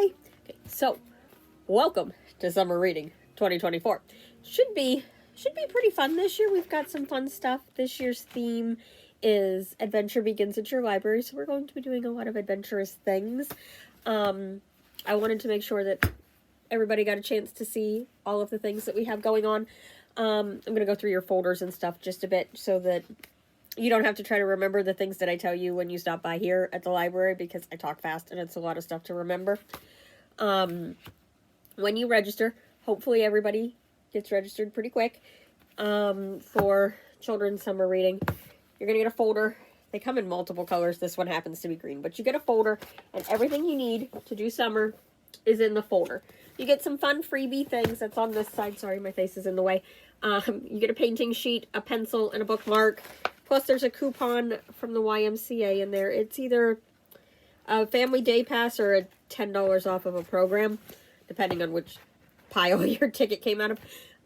Hi. Okay, so welcome to summer reading 2024. Should be pretty fun this year. We've got some fun stuff. This year's theme is Adventure Begins at Your Library, so we're going to be doing a lot of adventurous things. I wanted to make sure that everybody got a chance to see all of the things that we have going on. I'm going to go through your folders and stuff just a bit so that you don't have to try to remember the things that I tell you when you stop by here at the library, because I talk fast and it's a lot of stuff to remember. When you register, hopefully everybody gets registered pretty quick for children's summer reading. You're going to get a folder. They come in multiple colors. This one happens to be green, but you get a folder, and everything you need to do summer is in the folder. You get some fun freebie things. That's on this side. Sorry, my face is in the way. You get a painting sheet, a pencil, and a bookmark. Plus, there's a coupon from the YMCA in there. It's either a family day pass or a $10 off of a program, depending on which pile your ticket came out of.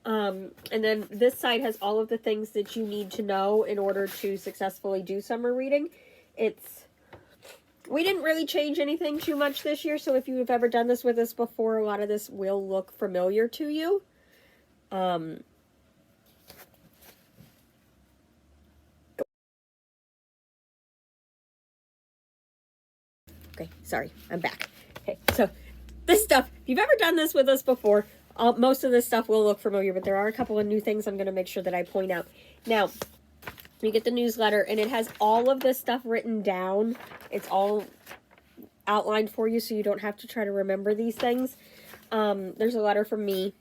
And then this side has all of the things that you need to know in order to successfully do summer reading. We didn't really change anything too much this year, so if you've ever done this with us before, a lot of this will look familiar to you. Okay, sorry, I'm back. Okay, so this stuff, if you've ever done this with us before, most of this stuff will look familiar, but there are a couple of new things I'm going to make sure that I point out. Now, you get the newsletter, and it has all of this stuff written down. It's all outlined for you, so you don't have to try to remember these things. There's a letter from me.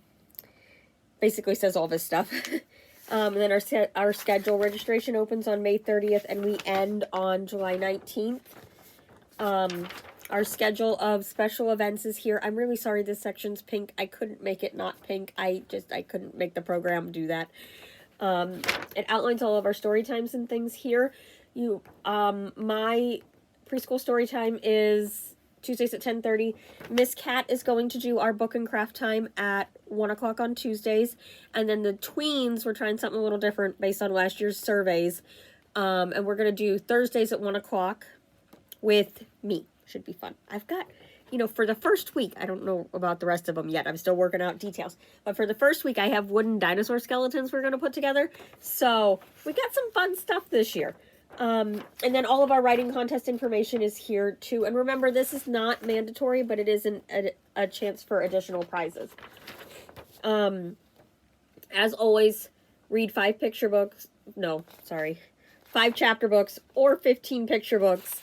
Basically says all this stuff. And then our schedule registration opens on May 30th, and we end on July 19th. Our schedule of special events is here. I'm really sorry this section's pink. I couldn't make it not pink. I couldn't make the program do that. It outlines all of our story times and things here. My preschool story time is Tuesdays at 10:30. Miss Cat is going to do our book and craft time at 1 o'clock on Tuesdays. And then the tweens, we're trying something a little different based on last year's surveys. And we're going to do Thursdays at 1 o'clock with me. Should be fun. I've got, for the first week, I don't know about the rest of them yet. I'm still working out details. But for the first week, I have wooden dinosaur skeletons we're going to put together. So we got some fun stuff this year. And then all of our writing contest information is here too. And remember, this is not mandatory, but it is a chance for additional prizes. As always, read 5 chapter books or 15 picture books.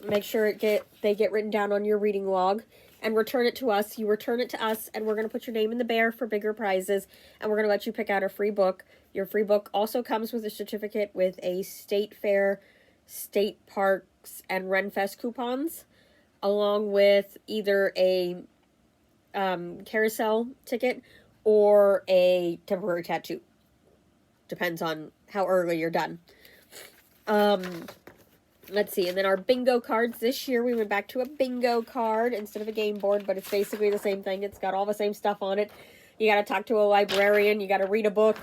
Make sure they get written down on your reading log and return it to us. You return it to us, and we're going to put your name in the bear for bigger prizes, and we're going to let you pick out a free book. Your free book also comes with a certificate with a state fair, state parks, and Renfest coupons, along with either a carousel ticket or a temporary tattoo. Depends on how early you're done. Let's see, and then our bingo cards. This year we went back to a bingo card instead of a game board, but it's basically the same thing. It's got all the same stuff on it. You got to talk to a librarian. You got to read a book.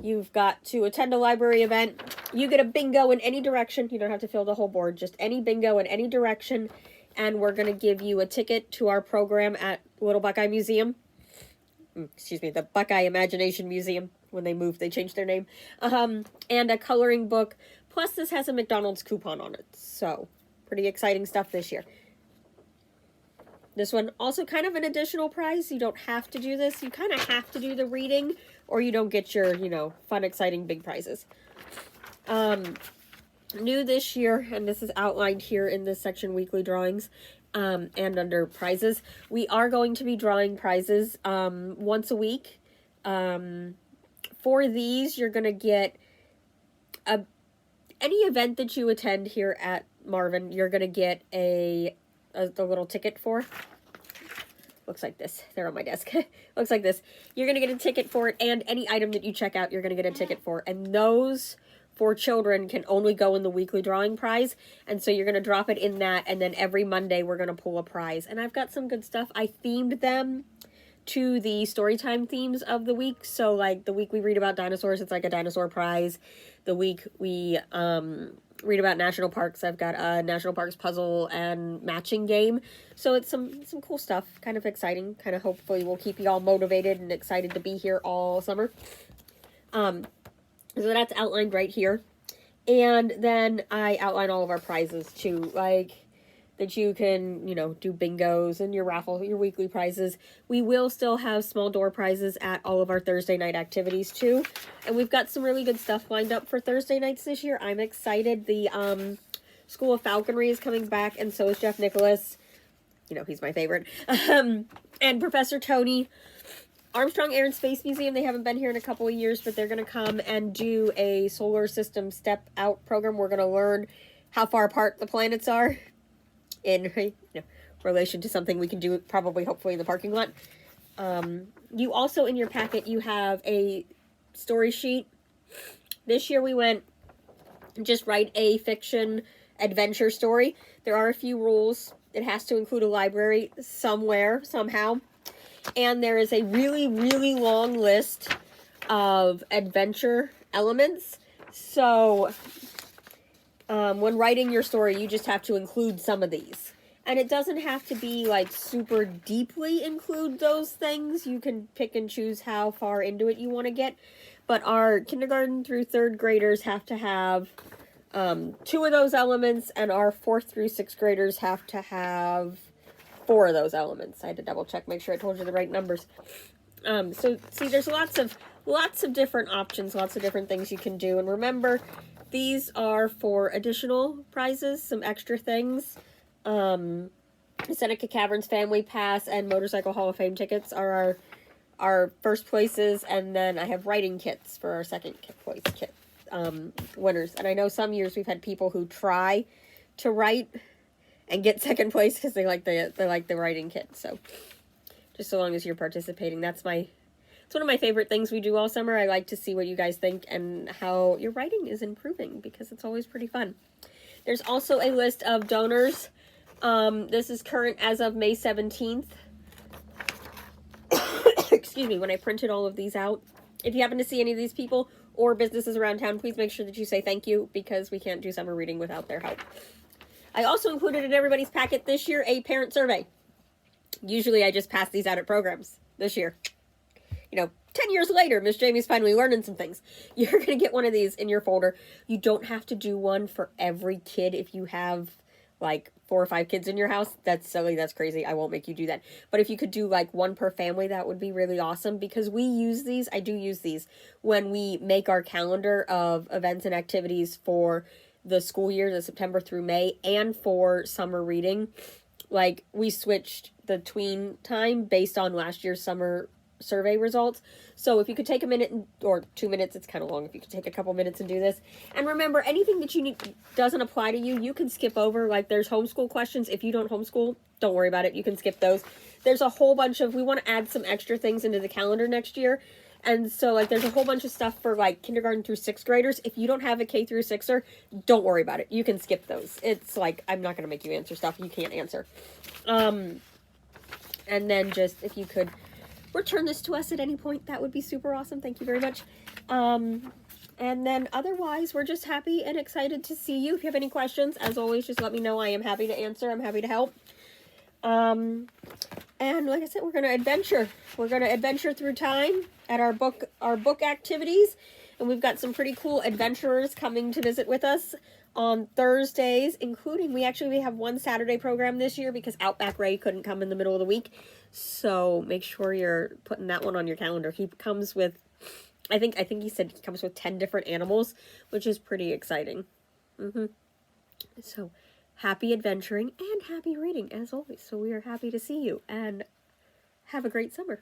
You've got to attend a library event. You get a bingo in any direction. You don't have to fill the whole board. Just any bingo in any direction. And we're going to give you a ticket to our program at Little Buckeye Museum. The Buckeye Imagination Museum. When they moved, they changed their name. And a coloring book. Plus, this has a McDonald's coupon on it. So, pretty exciting stuff this year. This one, also kind of an additional prize. You don't have to do this. You kind of have to do the reading, or you don't get your, fun, exciting, big prizes. New this year, and this is outlined here in this section, weekly drawings, and under prizes. We are going to be drawing prizes once a week. For these, you're going to get any event that you attend here at Marvin, you're going to get a little ticket for. Looks like this. They're on my desk. Looks like this. You're going to get a ticket for it, and any item that you check out, you're going to get a ticket for. And those for children can only go in the weekly drawing prize. And so you're going to drop it in that, and then every Monday we're going to pull a prize. And I've got some good stuff. I themed them to the storytime themes of the week. So like the week we read about dinosaurs, it's like a dinosaur prize. The week we read about national parks. I've got a national parks puzzle and matching game. So it's some cool stuff. Kind of exciting. Kind of hopefully will keep you all motivated and excited to be here all summer. So that's outlined right here. And then I outline all of our prizes too, like that you can, you know, do bingos and your raffle, your weekly prizes. We will still have small door prizes at all of our Thursday night activities too. And we've got some really good stuff lined up for Thursday nights this year. I'm excited. The School of Falconry is coming back, and so is Jeff Nicholas. You know, he's my favorite. And Professor Tony. Armstrong Air and Space Museum, they haven't been here in a couple of years, but they're going to come and do a solar system step out program. We're going to learn how far apart the planets are in relation to something we can do probably, hopefully, in the parking lot. You also, in your packet, you have a story sheet. This year we went, just write a fiction adventure story. There are a few rules. It has to include a library somewhere, somehow. And there is a really, really long list of adventure elements. So when writing your story, you just have to include some of these. And it doesn't have to be like super deeply include those things. You can pick and choose how far into it you want to get. But our kindergarten through third graders have to have 2 of those elements, and our 4th through 6th graders have to have 4 of those elements. I had to double check, make sure I told you the right numbers. So see, there's lots of different options, lots of different things you can do. And remember, these are for additional prizes, some extra things. Seneca Caverns Family Pass and Motorcycle Hall of Fame tickets are our first places, and then I have writing kits for our second place kit winners. And I know some years we've had people who try to write and get second place because they like the writing kit. So just so long as you're participating, it's one of my favorite things we do all summer. I like to see what you guys think and how your writing is improving, because it's always pretty fun. There's also a list of donors. This is current as of May 17th. Excuse me, when I printed all of these out. If you happen to see any of these people or businesses around town, please make sure that you say thank you, because we can't do summer reading without their help. I also included in everybody's packet this year a parent survey. Usually I just pass these out at programs. This year, 10 years later, Miss Jamie's finally learning some things. You're going to get one of these in your folder. You don't have to do one for every kid if you have like 4 or 5 kids in your house. That's silly. That's crazy. I won't make you do that. But if you could do like one per family, that would be really awesome, because we use these. I do use these when we make our calendar of events and activities for the school year, the September through May, and for summer reading. Like, we switched the tween time based on last year's summer survey results. So if you could take a minute or 2 minutes, it's kind of long. If you could take a couple minutes and do this. And remember, anything that you need doesn't apply to you, you can skip over. Like, there's homeschool questions. If you don't homeschool, don't worry about it. You can skip those. There's a whole bunch of, we want to add some extra things into the calendar next year. And so, like, there's a whole bunch of stuff for, like, kindergarten through 6th graders. If you don't have a K through 6er, don't worry about it. You can skip those. It's like, I'm not going to make you answer stuff you can't answer. And then just, if you could return this to us at any point, that would be super awesome. Thank you very much. And then otherwise, we're just happy and excited to see you. If you have any questions, as always, just let me know. I am happy to answer. I'm happy to help. And like I said, we're going to adventure. We're going to adventure through time at our book activities. And we've got some pretty cool adventurers coming to visit with us on Thursdays, including, we have one Saturday program this year because Outback Ray couldn't come in the middle of the week. So make sure you're putting that one on your calendar. He comes with, I think he said he comes with 10 different animals, which is pretty exciting. So happy adventuring and happy reading as always. So we are happy to see you, and have a great summer.